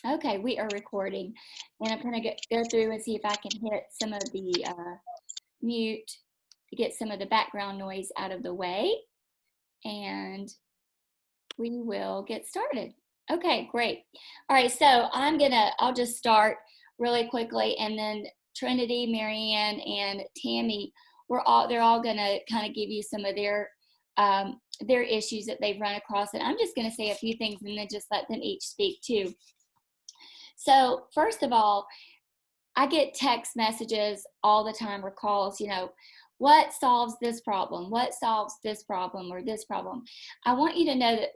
Okay, we are recording, and I'm going to go through and see if I can hit some of the mute to get some of the background noise out of the way, and we will get started. Okay, great. All right, so I'll just start really quickly, and then Trinity, Marianne, and Tammy, they're all gonna kind of give you some of their issues that they've run across, and I'm just gonna say a few things and then just let them each speak too. So first of all, I get text messages all the time or calls, what solves this problem? What solves this problem or this problem? I want you to know that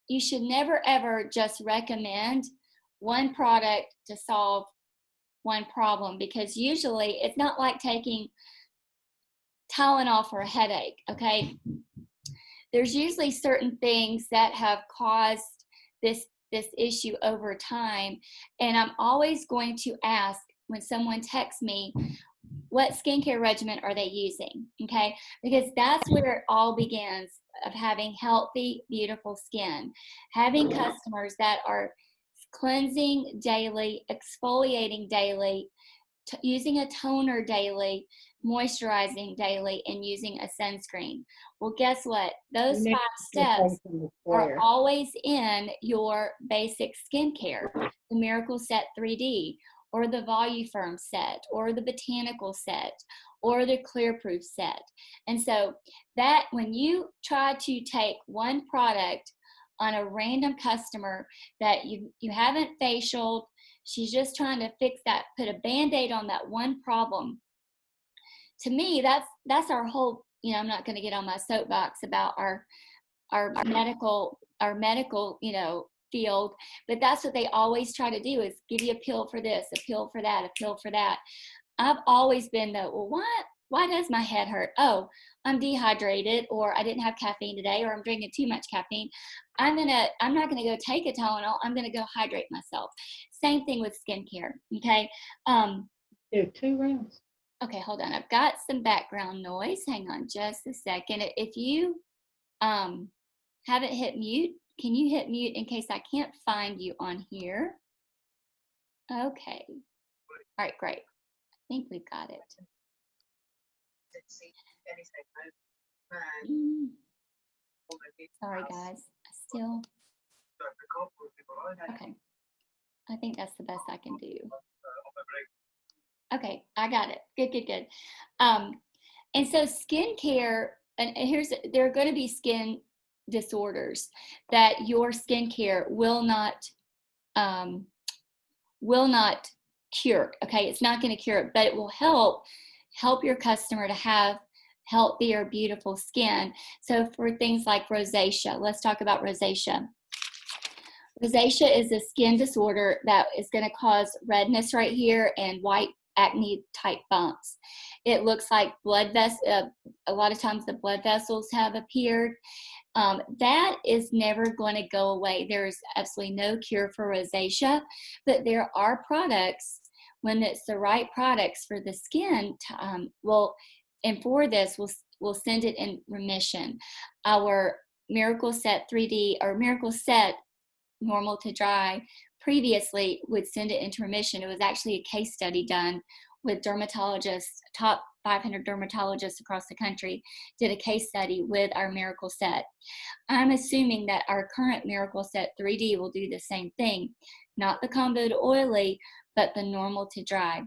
you should never ever just recommend one product to solve one problem, because usually it's not like taking Tylenol for a headache, okay? There's usually certain things that have caused this issue over time, and I'm always going to ask when someone texts me, what skincare regimen are they using, okay? Because that's where it all begins, of having healthy, beautiful skin. Having customers that are cleansing daily, exfoliating daily, using a toner daily, moisturizing daily, and using a sunscreen. Well, guess what? Those 5 steps are always in your basic skincare. The Miracle Set 3D, or the Voluform set, or the Botanical set, or the Clearproof set. And so that when you try to take one product on a random customer that you haven't facialed, she's just trying to fix that, put a Band-Aid on that one problem. To me, that's our whole, I'm not going to get on my soapbox about our medical, field, but that's what they always try to do, is give you a pill for this, a pill for that, a pill for that. I've always been well, why does my head hurt? Oh, I'm dehydrated, or I didn't have caffeine today, or I'm drinking too much caffeine. I'm not gonna go take a Tylenol. I'm gonna go hydrate myself. Same thing with skincare. Okay. There are 2 rounds. Okay, hold on. I've got some background noise. Hang on just a second. If you haven't hit mute, can you hit mute in case I can't find you on here? Okay. All right, great. I think we've got it. Sorry, guys. Okay. I think that's the best I can do. Okay, I got it. Good. And so skincare, and there are going to be skin disorders that your skincare will not cure. Okay, it's not going to cure it, but it will help your customer to have healthier, beautiful skin. So for things like rosacea, let's talk about rosacea. Rosacea is a skin disorder that is going to cause redness right here and white acne type bumps. It looks like a lot of times the blood vessels have appeared. That is never going to go away. There's absolutely no cure for rosacea, but there are products, when it's the right products for the skin, and for this, we'll send it in remission. Our Miracle Set 3D, or Miracle Set normal to dry, previously would send it into remission. It was actually a case study done with dermatologists, top 500 dermatologists across the country did a case study with our Miracle Set. I'm assuming that our current Miracle Set 3D will do the same thing, not the comboed oily, but the normal to dry.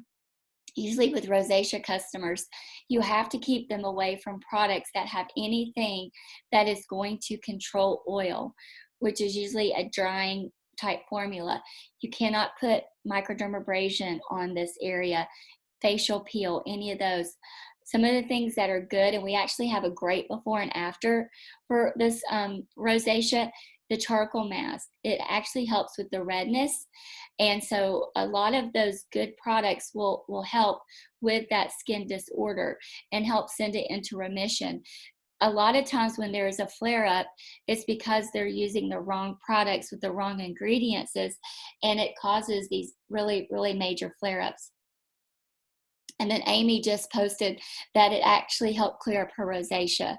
Usually with rosacea customers, you have to keep them away from products that have anything that is going to control oil, which is usually a drying type formula. You cannot put Microdermabrasion on this area, facial peel, any of those. Some of the things that are good, and we actually have a great before and after for this rosacea, the charcoal mask. It actually helps with the redness. And so a lot of those good products will help with that skin disorder and help send it into remission. A lot of times when there is a flare-up, it's because they're using the wrong products with the wrong ingredients, and it causes these really, really major flare-ups. And then Amy just posted that it actually helped clear up her rosacea.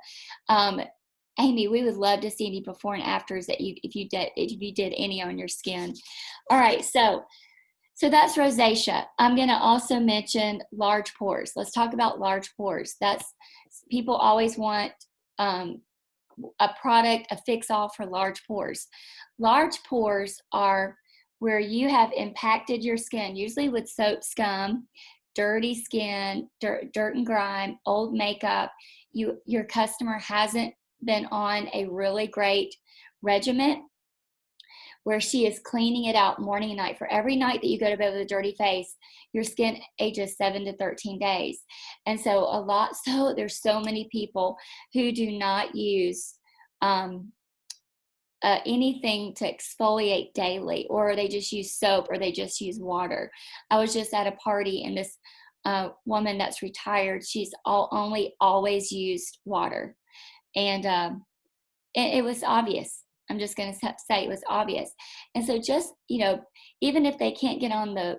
Amy, we would love to see any before and afters that if you did any on your skin. All right, so that's rosacea. I'm going to also mention large pores. Let's talk about large pores. People always want a product, a fix-all for large pores. Large pores are where you have impacted your skin, usually with soap scum, dirty skin, dirt and grime, old makeup. Your customer hasn't been on a really great regimen where she is cleaning it out morning and night. For every night that you go to bed with a dirty face, your skin ages 7 to 13 days. And so there's so many people who do not use anything to exfoliate daily, or they just use soap, or they just use water. I was just at a party, and this woman that's retired, she's always used water. And it was obvious. I'm just going to say it was obvious. And so just, even if they can't get on the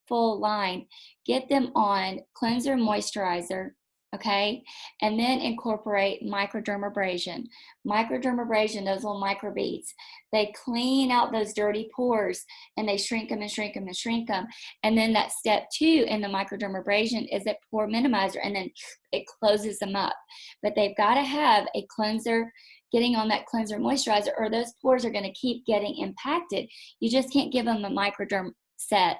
full line, get them on cleanser, moisturizer, okay? And then incorporate microdermabrasion. Microdermabrasion, those little microbeads, they clean out those dirty pores, and they shrink them and shrink them and shrink them. And then that step 2 in the microdermabrasion is a pore minimizer, and then it closes them up. But they've got to have a cleanser, getting on that cleanser moisturizer, or those pores are going to keep getting impacted. You just can't give them a microderm set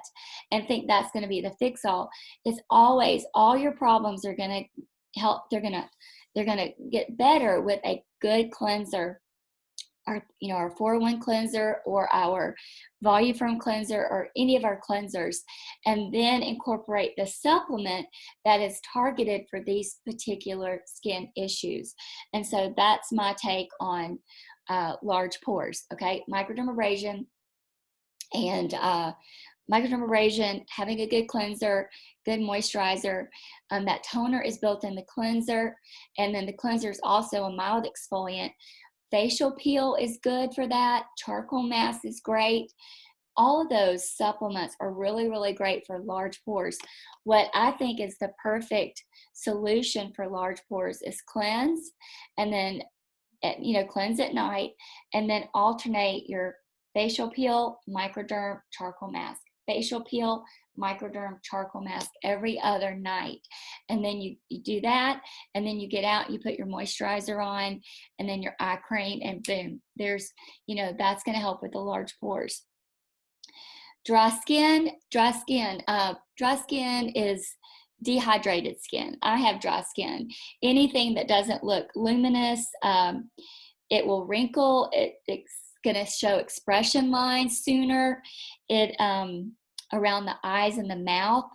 and think that's going to be the fix-all. It's always, all your problems are going to help. They're going to get better with a good cleanser, our 4-in-1 cleanser, or our Voluform cleanser, or any of our cleansers, and then incorporate the supplement that is targeted for these particular skin issues. And so that's my take on large pores. Okay, microdermabrasion and microdermabrasion, having a good cleanser, good moisturizer. That toner is built in the cleanser, and then the cleanser is also a mild exfoliant. Facial peel is good for that. Charcoal mask is great. All of those supplements are really, really great for large pores. What I think is the perfect solution for large pores is cleanse, and then cleanse at night, and then alternate your facial peel, microderm, charcoal mask. Facial peel, microderm, charcoal mask every other night. And then you do that, and then you get out, you put your moisturizer on, and then your eye cream, and boom, there's, that's going to help with the large pores. Dry skin is dehydrated skin. I have dry skin. Anything that doesn't look luminous, it will wrinkle. It's going to show expression lines sooner. Around the eyes and the mouth,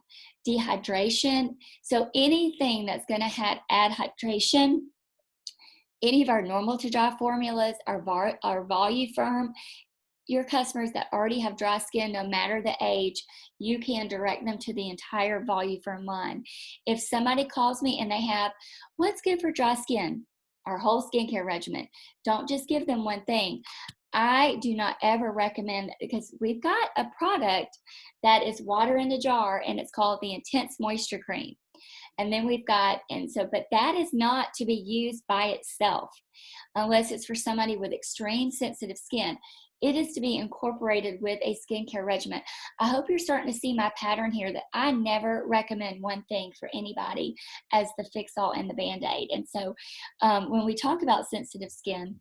dehydration. So anything that's going to add hydration, any of our normal to dry formulas, our Voluform, your customers that already have dry skin, no matter the age, you can direct them to the entire Voluform line. If somebody calls me and they have, what's good for dry skin? Our whole skincare regimen. Don't just give them one thing. I do not ever recommend, because we've got a product that is water in a jar, and it's called the Intense Moisture Cream. And then but that is not to be used by itself unless it's for somebody with extreme sensitive skin. It is to be incorporated with a skincare regimen. I hope you're starting to see my pattern here, that I never recommend one thing for anybody as the fix-all and the Band-Aid. And so when we talk about sensitive skin,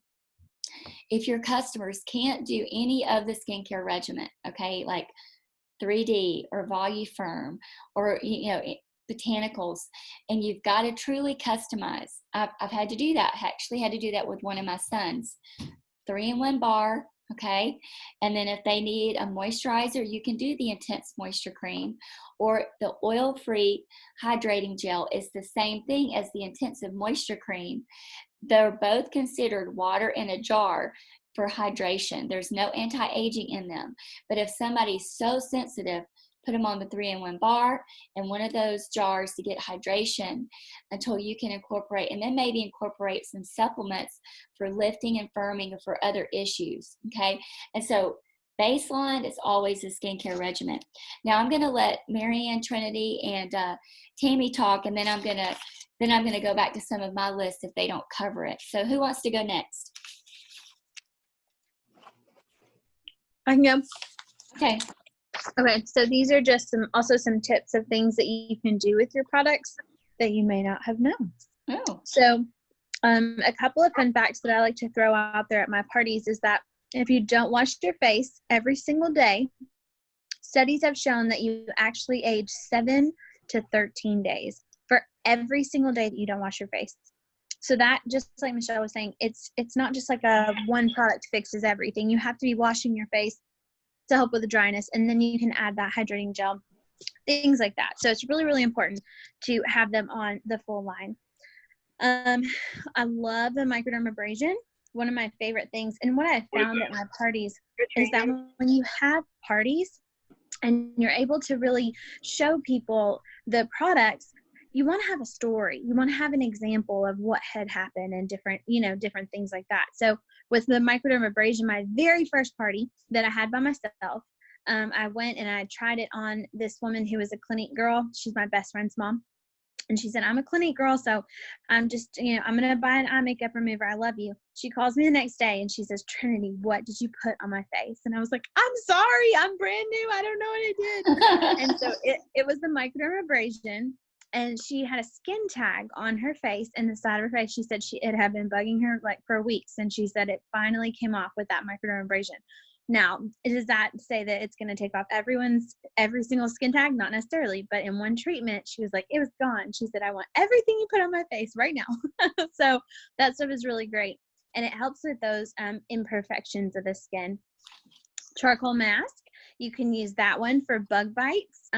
if your customers can't do any of the skincare regimen, okay, like 3D or Voluform or botanicals, and you've got to truly customize. I've had to do that. I actually had to do that with one of my sons. 3-in-1 bar, okay? And then if they need a moisturizer, you can do the Intense Moisture Cream, or the oil-free hydrating gel is the same thing as the Intensive Moisture Cream. They're both considered water in a jar for hydration. There's no anti-aging in them. But if somebody's so sensitive, put them on the 3-in-1 bar and one of those jars to get hydration until you can incorporate, and then maybe incorporate some supplements for lifting and firming or for other issues, okay? And so baseline is always a skincare regimen. Now I'm going to let Marianne, Trinity, and Tammy talk, and then I'm going to go back to some of my lists if they don't cover it. So who wants to go next? I can go. Okay. Okay, so these are just some tips of things that you can do with your products that you may not have known. Oh. So a couple of fun facts that I like to throw out there at my parties is that if you don't wash your face every single day, studies have shown that you actually age 7 to 13 days for every single day that you don't wash your face. So that, just like Michelle was saying, it's not just like a one product fixes everything. You have to be washing your face to help with the dryness, and then you can add that hydrating gel, things like that. So it's really, really important to have them on the full line. I love the Microdermabrasion. One of my favorite things, and what I found at my parties is that when you have parties and you're able to really show people the products, you want to have a story. You want to have an example of what had happened and different things like that. So with the Microdermabrasion, my very first party that I had by myself, I went and I tried it on this woman who was a Clinique girl. She's my best friend's mom. And she said, I'm a Clinique girl, so I'm just, I'm going to buy an eye makeup remover. I love you. She calls me the next day and she says, Trinity, what did you put on my face? And I was like, I'm sorry. I'm brand new. I don't know what I did. And so it was the Microdermabrasion. And she had a skin tag on her face and the side of her face. She said it had been bugging her like for weeks. And she said it finally came off with that Microdermabrasion. Now, does that say that it's going to take off every single skin tag? Not necessarily, but in one treatment, she was like, it was gone. She said, I want everything you put on my face right now. So that stuff is really great. And it helps with those imperfections of the skin. Charcoal mask, you can use that one for bug bites.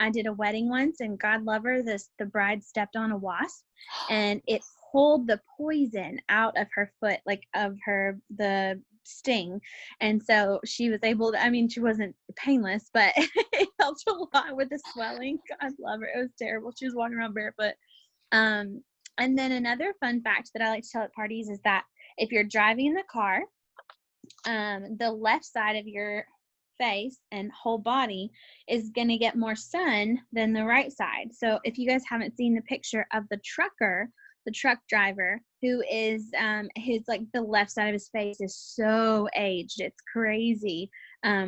I did a wedding once, and God love her, the bride stepped on a wasp, and it pulled the poison out of her foot, like the sting. And so she was able to, she wasn't painless, but it helped a lot with the swelling. God love her. It was terrible. She was walking around barefoot. And then another fun fact that I like to tell at parties is that if you're driving in the car, the left side of your face and whole body is going to get more sun than the right side. So if you guys haven't seen the picture of the truck driver who is his like the left side of his face is so aged, it's crazy.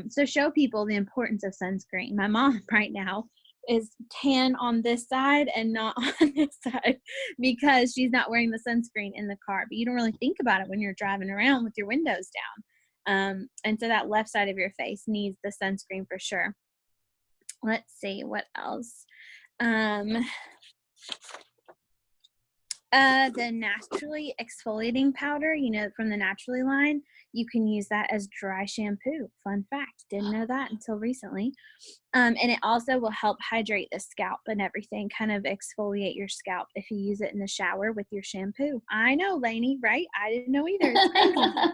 So show people the importance of sunscreen. My mom right now is tan on this side and not on this side because she's not wearing the sunscreen in the car. But you don't really think about it when you're driving around with your windows down. And so that left side of your face needs the sunscreen for sure. Let's see what else. The naturally exfoliating powder, from the Naturally line, you can use that as dry shampoo. Fun fact, didn't know that until recently. And it also will help hydrate the scalp and everything, kind of exfoliate your scalp if you use it in the shower with your shampoo. I know, Lainey, right? I didn't know either. It's crazy.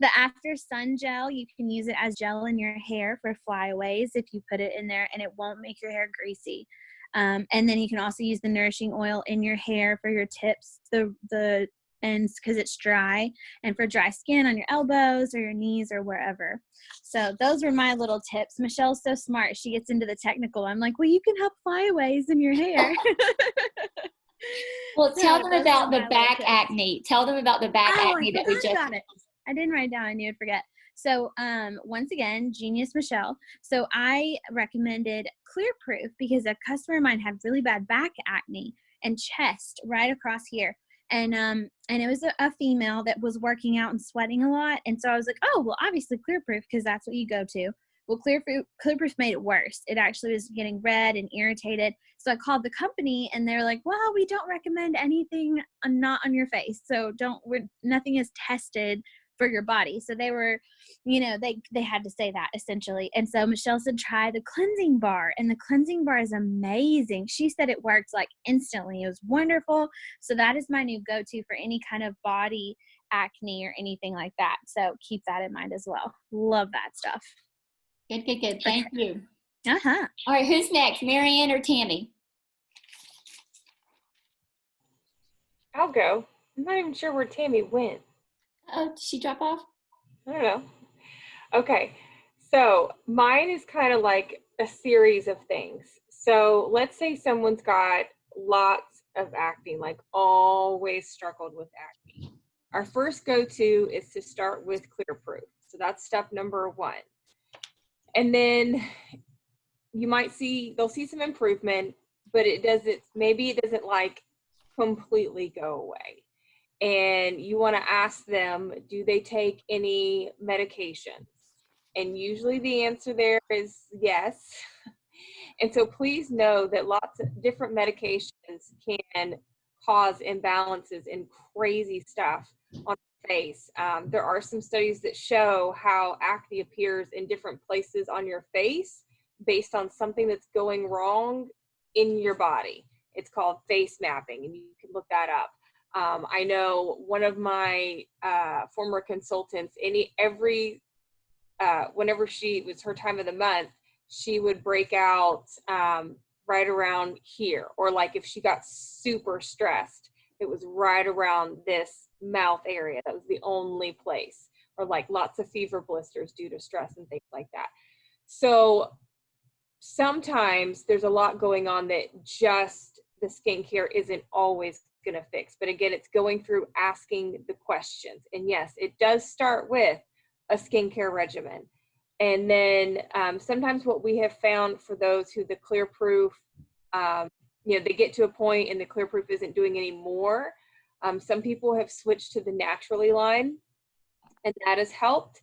The After Sun Gel, you can use it as gel in your hair for flyaways if you put it in there, and it won't make your hair greasy. And then you can also use the nourishing oil in your hair for your tips, the ends, because it's dry, and for dry skin on your elbows or your knees or wherever. So those were my little tips. Michelle's so smart. She gets into the technical. I'm like, well, you can help flyaways in your hair. Well, tell them about the back acne. Tell them about the back acne that we just got it. I didn't write it down. I knew I'd forget. So once again, Genius Michelle. So I recommended Clear Proof because a customer of mine had really bad back acne and chest right across here. And it was a female that was working out and sweating a lot. And so I was like, oh, well, obviously Clear Proof because that's what you go to. Well, Clear Proof made it worse. It actually was getting red and irritated. So I called the company and they're like, well, we don't recommend anything not on your face. So nothing is tested for your body. So they were, they had to say that essentially. And so Michelle said, try the cleansing bar, and the cleansing bar is amazing. She said it worked like instantly. It was wonderful. So that is my new go-to for any kind of body acne or anything like that. So keep that in mind as well. Love that stuff. Good. Thank you. Uh-huh. All right, who's next, Marianne or Tammy? I'll go. I'm not even sure where Tammy went. Oh, did she drop off? I don't know. Okay, so mine is kind of like a series of things. So let's say someone's got lots of acne, like always struggled with acne. Our first go-to is to start with Clear Proof. So that's step number one. And then you might see, they'll see some improvement, but maybe it doesn't like completely go away. And you want to ask them, do they take any medications? And usually the answer there is yes. And so please know that lots of different medications can cause imbalances and crazy stuff on the face. There are some studies that show how acne appears in different places on your face based on something that's going wrong in your body. It's called face mapping, and you can look that up. I know one of my former consultants, whenever it was her time of the month, she would break out right around here. Or like if she got super stressed, it was right around this mouth area. That was the only place. Or like lots of fever blisters due to stress and things like that. So sometimes there's a lot going on that just the skincare isn't always going to fix. But again, it's going through asking the questions. And yes, it does start with a skincare regimen. And then sometimes what we have found for those who the Clear Proof, they get to a point and the Clear Proof isn't doing any more. Some people have switched to the Naturally line, and that has helped.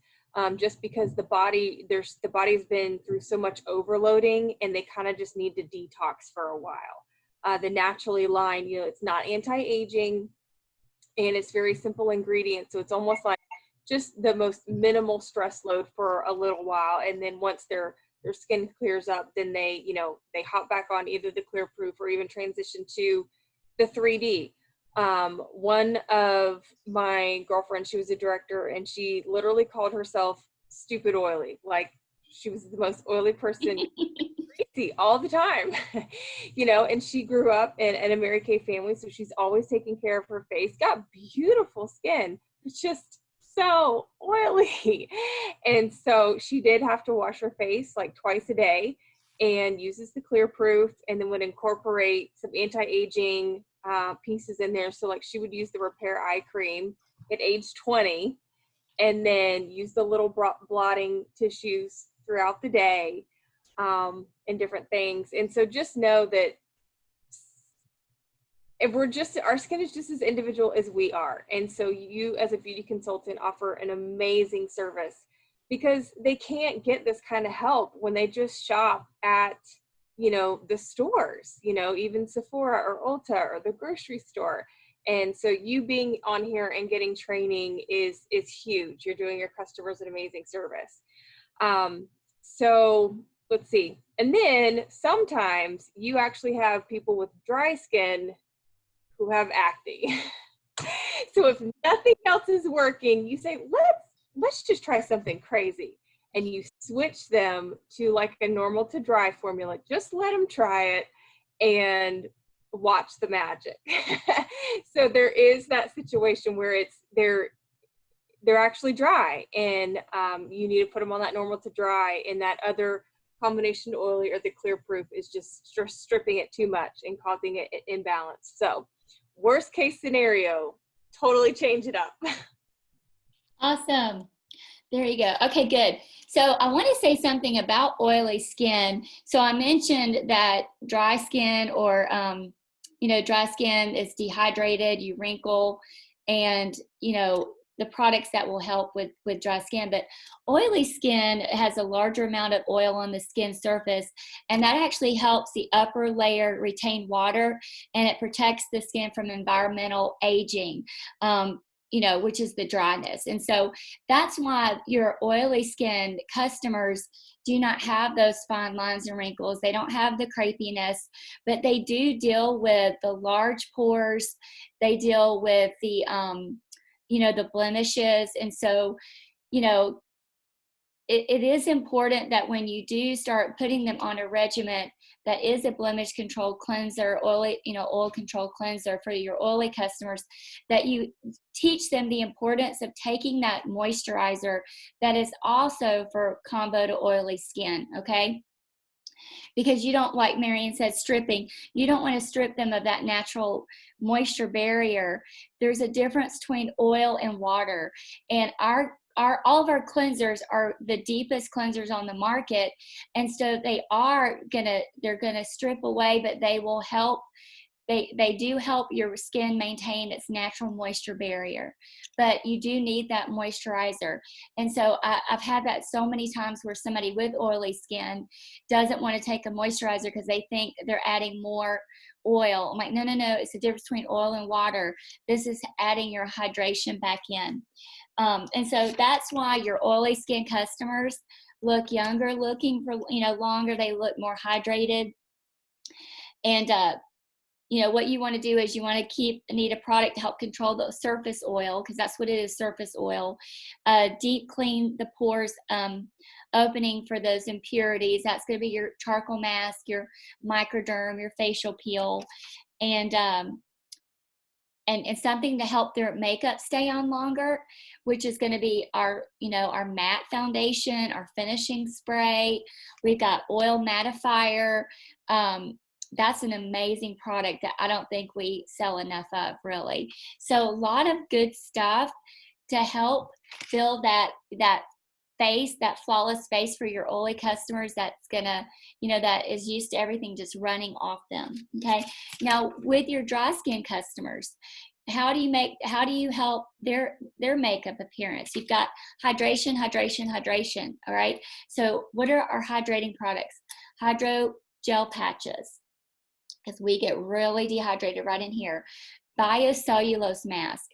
Just because the body's been through so much overloading, and they kind of just need to detox for a while. The Naturally line, it's not anti-aging, and it's very simple ingredients, so it's almost like just the most minimal stress load for a little while, and then once their skin clears up, then they hop back on either the Clear Proof or even transition to the 3D. One of my girlfriends, she was a director, and she literally called herself stupid oily. Like she was the most oily person crazy all the time, and she grew up in a Mary Kay family. So she's always taking care of her face, got beautiful skin, but just so oily. And so she did have to wash her face like twice a day, and uses the Clear Proof, and then would incorporate some anti-aging pieces in there. So like she would use the Repair Eye Cream at age 20, and then use the little blotting tissues throughout the day, and different things. And so just know that our skin is just as individual as we are. And so you as a beauty consultant offer an amazing service, because they can't get this kind of help when they just shop at the stores, even Sephora or Ulta or the grocery store. And so you being on here and getting training is huge. You're doing your customers an amazing service. So let's see. And then sometimes you actually have people with dry skin who have acne. So if nothing else is working, you say, let's just try something crazy. And you switch them to like a normal to dry formula. Just let them try it and watch the magic. So there is that situation where they're actually dry, and you need to put them on that normal to dry, and that other combination oily or the Clear Proof is just stripping it too much and causing it imbalance. So worst case scenario, totally change it up. Awesome. There you go. Okay, good. So I want to say something about oily skin. So I mentioned that dry skin or, dry skin is dehydrated, you wrinkle, and, the products that will help with dry skin. But oily skin has a larger amount of oil on the skin surface, and that actually helps the upper layer retain water, and it protects the skin from environmental aging. Which is the dryness. And so that's why your oily skin customers do not have those fine lines and wrinkles. They don't have the crepiness, but they do deal with the large pores. They deal with the blemishes. And so, it is important that when you do start putting them on a regimen that is a blemish control cleanser, oil control cleanser for your oily customers, that you teach them the importance of taking that moisturizer that is also for combo to oily skin, okay? Because you don't, like Marian said, stripping. You don't want to strip them of that natural moisture barrier. There's a difference between oil and water. And all of our cleansers are the deepest cleansers on the market. And so they're gonna strip away, but they will help. They do help your skin maintain its natural moisture barrier, but you do need that moisturizer. And so I've had that so many times where somebody with oily skin doesn't want to take a moisturizer because they think they're adding more oil. I'm like, no, it's the difference between oil and water. This is adding your hydration back in. And so that's why your oily skin customers look younger looking for, longer. They look more hydrated. And, what you want to do is you want to need a product to help control the surface oil, because that's what it is, surface oil. Deep clean the pores, opening for those impurities. That's going to be your charcoal mask, your Microderm, your facial peel, and something to help their makeup stay on longer, which is going to be our matte foundation, our finishing spray. We've got oil mattifier. That's an amazing product that I don't think we sell enough of, really. So a lot of good stuff to help fill that face, that flawless face for your oily customers that's gonna, that is used to everything just running off them. Okay. Now with your dry skin customers, how do you help their makeup appearance? You've got hydration. All right. So what are our hydrating products? Hydro gel patches, because we get really dehydrated right in here. Cellulose mask.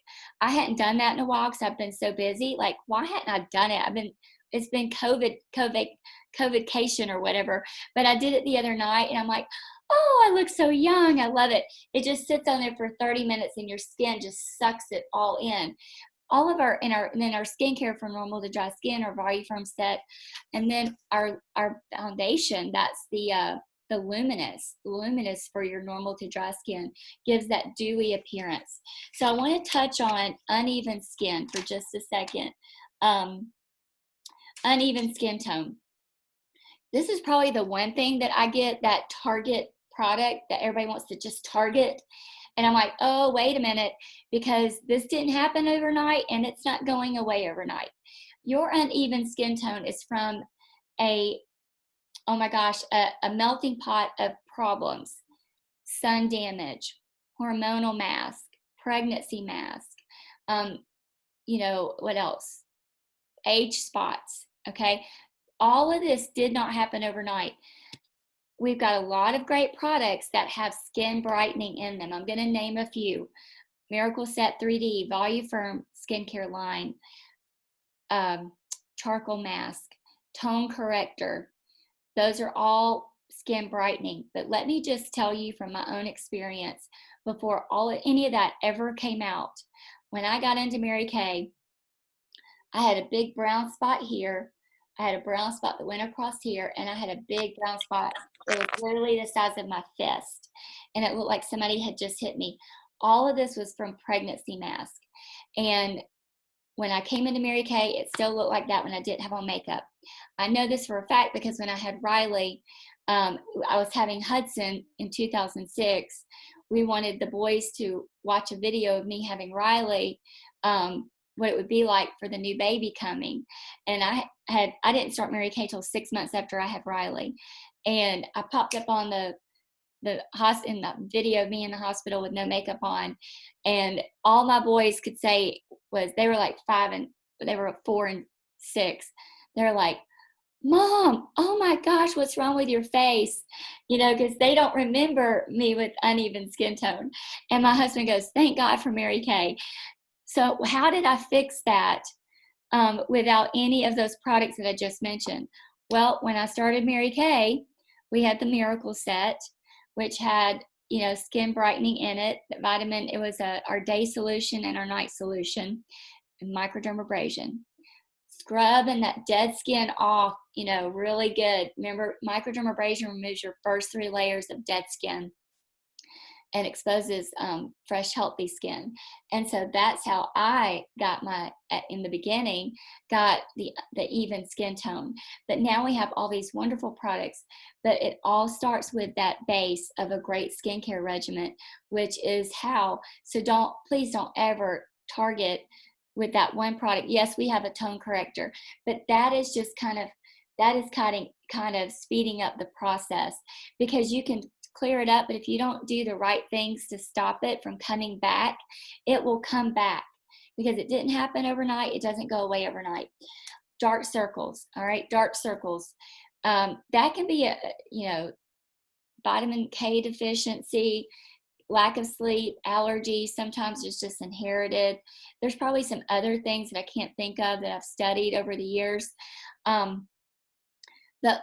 I hadn't done that in a while because I've been so busy. Like, why hadn't I done it? It's been COVIDcation or whatever, but I did it the other night and I'm like, oh, I look so young. I love it. It just sits on there for 30 minutes and your skin just sucks it all in. All of our skincare from normal to dry skin, our Voluform set, and then our foundation, that's the luminous for your normal to dry skin, gives that dewy appearance. So I want to touch on uneven skin for just a second. Uneven skin tone. This is probably the one thing that I get, that Target product that everybody wants to just target. And I'm like, oh, wait a minute, because this didn't happen overnight and it's not going away overnight. Your uneven skin tone is from a melting pot of problems: sun damage, hormonal mask, pregnancy mask, what else? Age spots, okay? All of this did not happen overnight. We've got a lot of great products that have skin brightening in them. I'm going to name a few. Miracle Set 3D, Voluform skincare line, charcoal mask, tone corrector. Those are all skin brightening. But let me just tell you from my own experience, before any of that ever came out, when I got into Mary Kay, I had a big brown spot here. I had a brown spot that went across here, and I had a big brown spot that was literally the size of my fist. And it looked like somebody had just hit me. All of this was from pregnancy mask. And when I came into Mary Kay, it still looked like that when I didn't have on makeup. I know this for a fact because when I had Riley, I was having Hudson in 2006. We wanted the boys to watch a video of me having Riley, what it would be like for the new baby coming. And I didn't start Mary Kay till 6 months after I had Riley. And I popped up on in the video of me in the hospital with no makeup on. And all my boys could say was, they were like 4 and 6. They're like, Mom, oh my gosh, what's wrong with your face? Because they don't remember me with uneven skin tone. And my husband goes, thank God for Mary Kay. So how did I fix that without any of those products that I just mentioned? Well, when I started Mary Kay, we had the Miracle Set, which had, skin brightening in it. Vitamin, it was our day solution and our night solution, and Microdermabrasion. scrubbing that dead skin off, you know, really good. Remember, microdermabrasion removes your first 3 layers of dead skin and exposes fresh, healthy skin. And so that's how I got in the beginning, got the even skin tone. But now we have all these wonderful products, but it all starts with that base of a great skincare regimen, which is how, so please don't ever target with that one product. Yes, we have a tone corrector, but that is just kind of speeding up the process, because you can clear it up, but if you don't do the right things to stop it from coming back, it will come back, because it didn't happen overnight. It doesn't go away overnight. Dark circles, all right, dark circles. That can be vitamin K deficiency, lack of sleep, allergy. Sometimes it's just inherited. There's probably some other things that I can't think of that I've studied over the years. But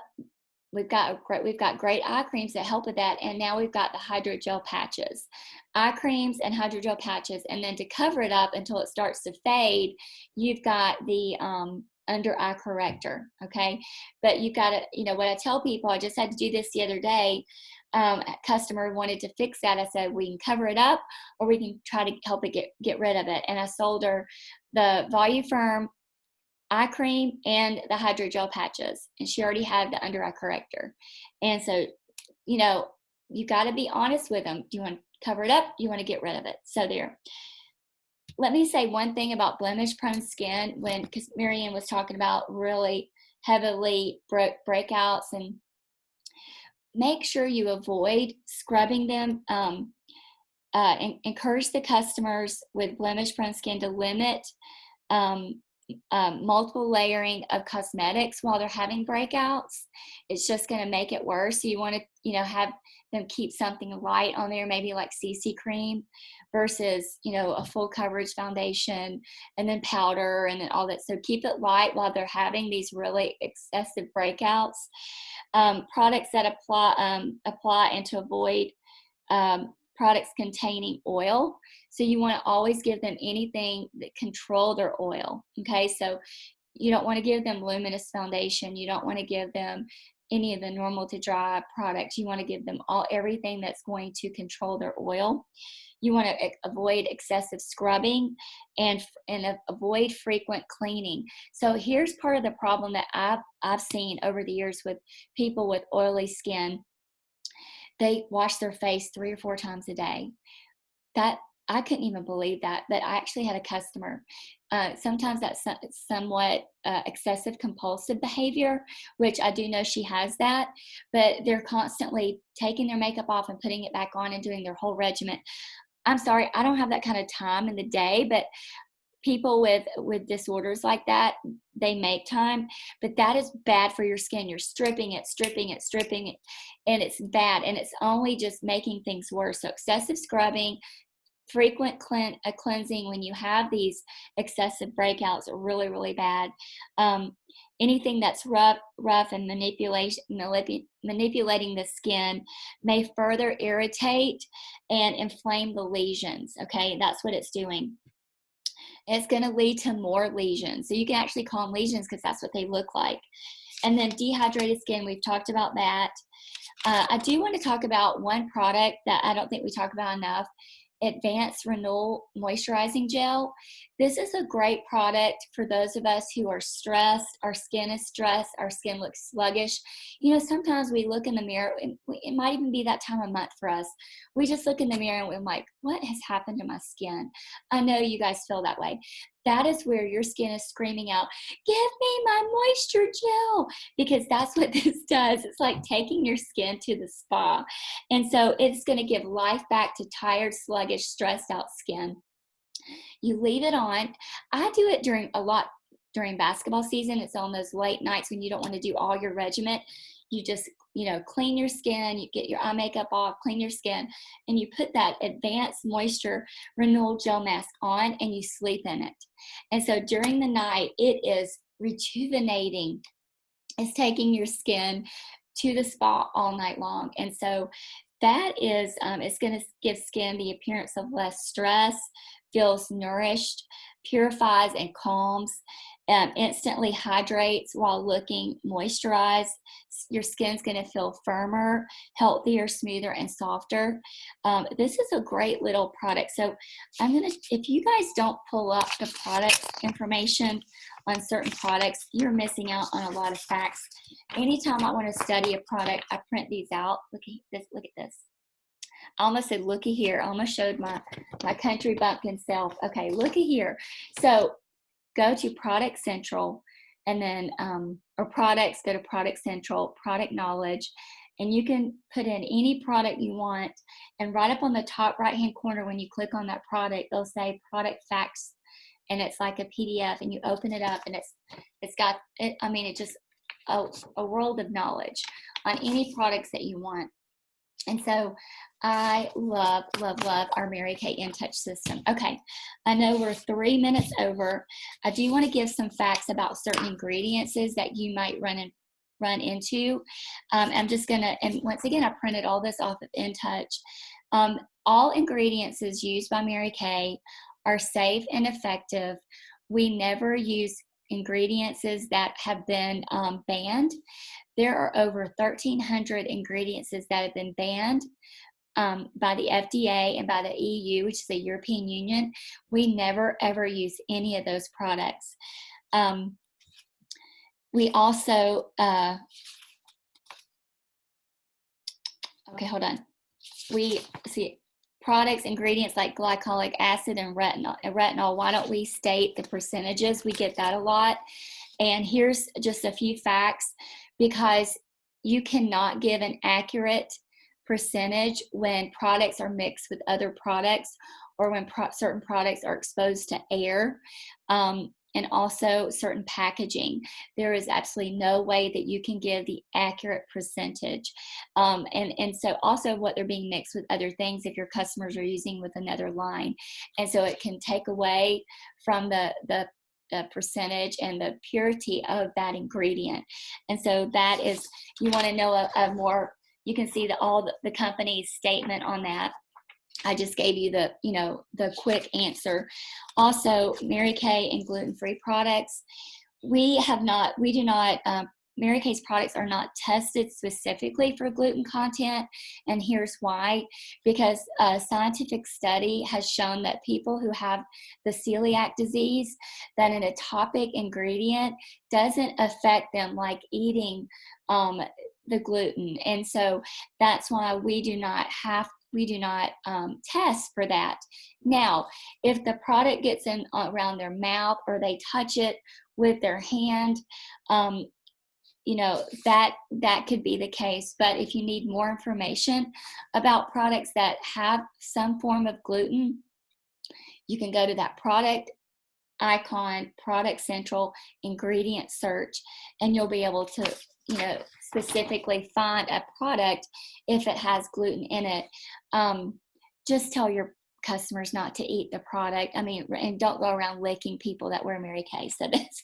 we've got great eye creams that help with that, and now we've got the hydrogel patches, eye creams and hydrogel patches, and then to cover it up until it starts to fade, you've got the under eye corrector. Okay, but you've got to, what I tell people, I just had to do this the other day. A customer wanted to fix that. I said, we can cover it up, or we can try to help it get rid of it. And I sold her the Voluform eye cream and the hydrogel patches, and she already had the under eye corrector. And so, you got to be honest with them. Do you want to cover it up? Do you want to get rid of it? So there. Let me say one thing about blemish prone skin, because Marianne was talking about really heavily breakouts, and make sure you avoid scrubbing them. Encourage the customers with blemish prone skin to limit multiple layering of cosmetics while they're having breakouts. It's just going to make it worse. So you want to, have them keep something light on there, maybe like CC cream versus, a full coverage foundation and then powder and then all that. So keep it light while they're having these really excessive breakouts. Products that apply and to avoid products containing oil. So you want to always give them anything that control their oil. Okay, so you don't want to give them luminous foundation. You don't want to give them any of the normal to dry products. You want to give them everything that's going to control their oil. You want to avoid excessive scrubbing and avoid frequent cleaning. So here's part of the problem that I've seen over the years with people with oily skin. They wash their face 3 or 4 times a day. That I couldn't even believe that, but I actually had a customer. Sometimes that's somewhat excessive compulsive behavior, which I do know she has that, but they're constantly taking their makeup off and putting it back on and doing their whole regimen. I'm sorry, I don't have that kind of time in the day, but people with disorders like that, they make time, but that is bad for your skin. You're stripping it, and it's bad, and it's only just making things worse. So excessive scrubbing, frequent cleansing when you have these excessive breakouts are really, really bad. Anything that's rough and manipulating the skin may further irritate and inflame the lesions. Okay, that's what it's doing. It's going to lead to more lesions. So you can actually call them lesions because that's what they look like. And then dehydrated skin, we've talked about that. I do want to talk about one product that I don't think we talk about enough, Advanced Renewal Moisturizing Gel. This is a great product for those of us who are stressed. Our skin is stressed. Our skin looks sluggish. Sometimes we look in the mirror, and it might even be that time of month for us. We just look in the mirror and we're like, what has happened to my skin? I know you guys feel that way. That is where your skin is screaming out, give me my moisture gel, because that's what this does. It's like taking your skin to the spa. And so it's going to give life back to tired, sluggish, stressed out skin. You leave it on. I do it during basketball season. It's on those late nights when you don't want to do all your regimen. You just, clean your skin, you get your eye makeup off, clean your skin, and you put that Advanced Moisture Renewal Gel Mask on, and you sleep in it. And so during the night, it is rejuvenating. It's taking your skin to the spa all night long. And so that is, it's going to give skin the appearance of less stress, feels nourished, purifies and calms. instantly hydrates while looking moisturized. Your skin's going to feel firmer, healthier, smoother, and softer. This is a great little product. So if you guys don't pull up the product information on certain products, you're missing out on a lot of facts. Anytime I want to study a product, I print these out. Look at this. I almost said, looky here. I almost showed my country bumpkin self. Okay, looky here. So go to Product Central, and then, or products, go to Product Central, Product Knowledge, and you can put in any product you want. And right up on the top right-hand corner, when you click on that product, they'll say Product Facts, and it's like a PDF, and you open it up, and it's got it. I mean, it's just a world of knowledge on any products that you want. And so I love, love, love our Mary Kay InTouch system. Okay, I know we're 3 minutes over. I do want to give some facts about certain ingredients that you might run into. I'm just gonna, and once again, I printed all this off of InTouch. All ingredients used by Mary Kay are safe and effective. We never use ingredients that have been banned. There are over 1,300 ingredients that have been banned by the FDA and by the EU, which is the European Union. We never, ever use any of those products. We also, okay, hold on. We see products, ingredients like glycolic acid and retinol. Why don't we state the percentages? We get that a lot. And here's just a few facts, because you cannot give an accurate percentage when products are mixed with other products, or when certain products are exposed to air, and also certain packaging. There is absolutely no way that you can give the accurate percentage. And so also what they're being mixed with other things if your customers are using with another line. And so it can take away from the percentage and the purity of that ingredient. And so that is, you want to know a more, you can see all the company's statement on that. I just gave you the quick answer. Also, Mary Kay and gluten-free products, Mary Kay's products are not tested specifically for gluten content, and here's why. Because a scientific study has shown that people who have the celiac disease, that an atopic ingredient doesn't affect them like eating the gluten. And so that's why we do not test for that. Now, if the product gets in around their mouth, or they touch it with their hand, that could be the case. But if you need more information about products that have some form of gluten, you can go to that product icon, Product Central, ingredient search, and you'll be able to specifically find a product if it has gluten in it. Just tell your customers not to eat the product. I mean, and don't go around licking people that wear Mary Kay. So that's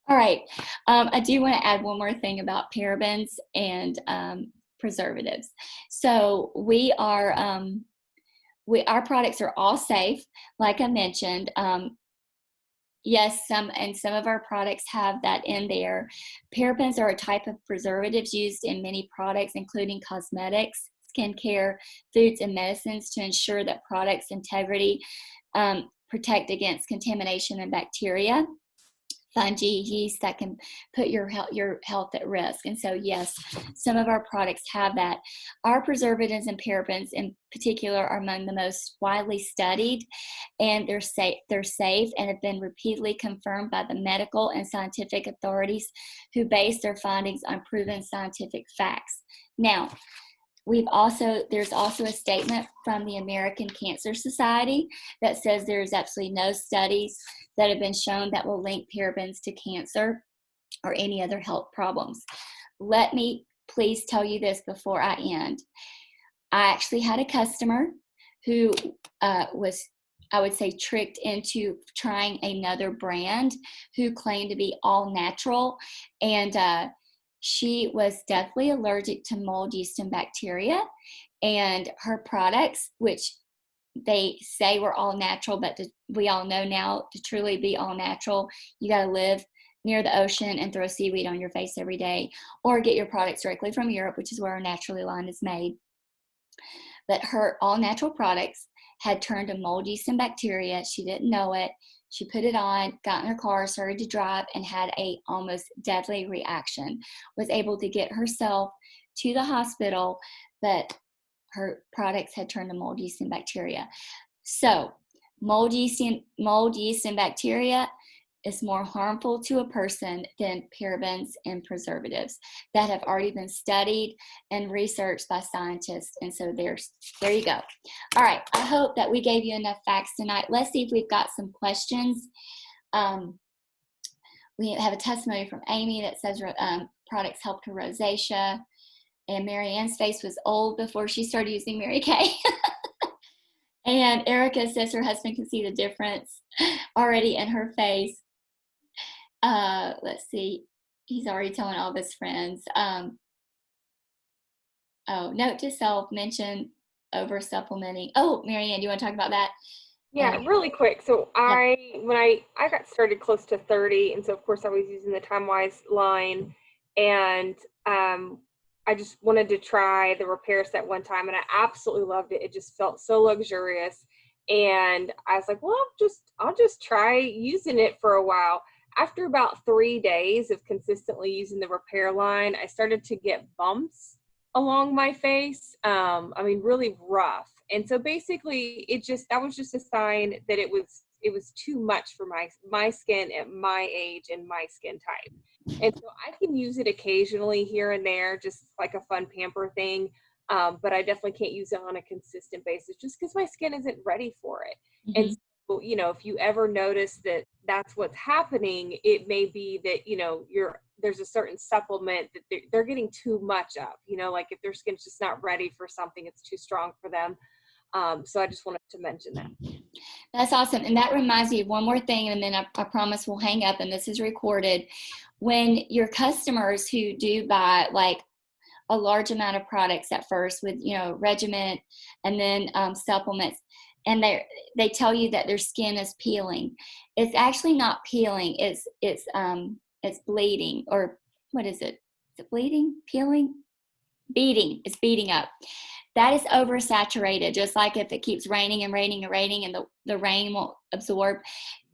all right. I do want to add one more thing about parabens and preservatives. So our products are all safe, like I mentioned. Yes, some of our products have that in there. Parabens are a type of preservatives used in many products, including cosmetics, skincare, foods, and medicines, to ensure that products' integrity protect against contamination and bacteria, fungi, yeast that can put your health at risk. And so, yes, some of our products have that. Our preservatives and parabens in particular are among the most widely studied, and they're safe and have been repeatedly confirmed by the medical and scientific authorities who base their findings on proven scientific facts. Now, there's also a statement from the American Cancer Society that says there's absolutely no studies that have been shown that will link parabens to cancer or any other health problems. Let me please tell you this before I end. I actually had a customer who was, I would say, tricked into trying another brand, who claimed to be all natural, and she was deathly allergic to mold, yeast, and bacteria. And her products, which they say we're all natural, but we all know now to truly be all natural, you got to live near the ocean and throw seaweed on your face every day, or get your products directly from Europe, which is where our Naturally line is made. But her all natural products had turned to mold, yeast, and bacteria. She didn't know it. She put it on, got in her car, started to drive, and had a almost deadly reaction. Was able to get herself to the hospital, but her products had turned to mold, yeast, and bacteria. So mold, yeast, and bacteria is more harmful to a person than parabens and preservatives that have already been studied and researched by scientists. And so there you go. All right, I hope that we gave you enough facts tonight. Let's see if we've got some questions. We have a testimony from Amy that says products helped her rosacea, and Mary Ann's face was old before she started using Mary Kay. And Erica says her husband can see the difference already in her face. Let's see. He's already telling all of his friends. Note to self, mention over supplementing. Oh, Mary Ann, do you want to talk about that? Yeah, really quick. So when I got started close to 30, and so of course I was using the Time Wise line, and I just wanted to try the repair set one time, and I absolutely loved it. It just felt so luxurious, and I was like, well, I'll just try using it for a while. After about 3 days of consistently using the repair line, I started to get bumps along my face. I mean, really rough. And so basically that was just a sign that it was too much for my skin at my age and my skin type. And so I can use it occasionally here and there, just like a fun pamper thing. But I definitely can't use it on a consistent basis just because my skin isn't ready for it. Mm-hmm. And so, if you ever notice that that's what's happening, it may be that, there's a certain supplement that they're getting too much of, like if their skin's just not ready for something, it's too strong for them. So I just wanted to mention that. That's awesome. And that reminds me of one more thing, and then I promise we'll hang up, and this is recorded. When your customers who do buy like a large amount of products at first with, regimen and then supplements, and they tell you that their skin is peeling, it's actually not peeling. It's bleeding, or what is it? Is it bleeding? Peeling? Beating. It's beating up. That is oversaturated. Just like if it keeps raining and raining and raining, and the rain won't absorb,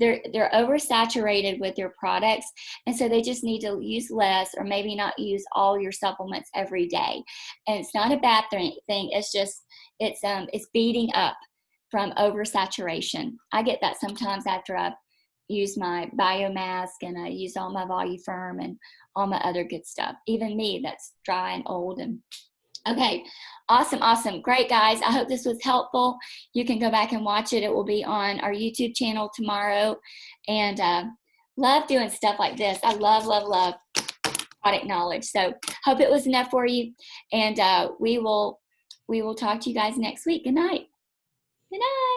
they're oversaturated with your products, and so they just need to use less, or maybe not use all your supplements every day. And it's not a bad thing. It's just it's beating up from oversaturation. I get that sometimes after I've used my Biomask and I use all my Voluform and all my other good stuff. Even me, that's dry and old. And okay, awesome, great guys. I hope this was helpful. You can go back and watch it. It will be on our YouTube channel tomorrow. And love doing stuff like this. I love product knowledge. So hope it was enough for you. And we will talk to you guys next week. Good night. Good night.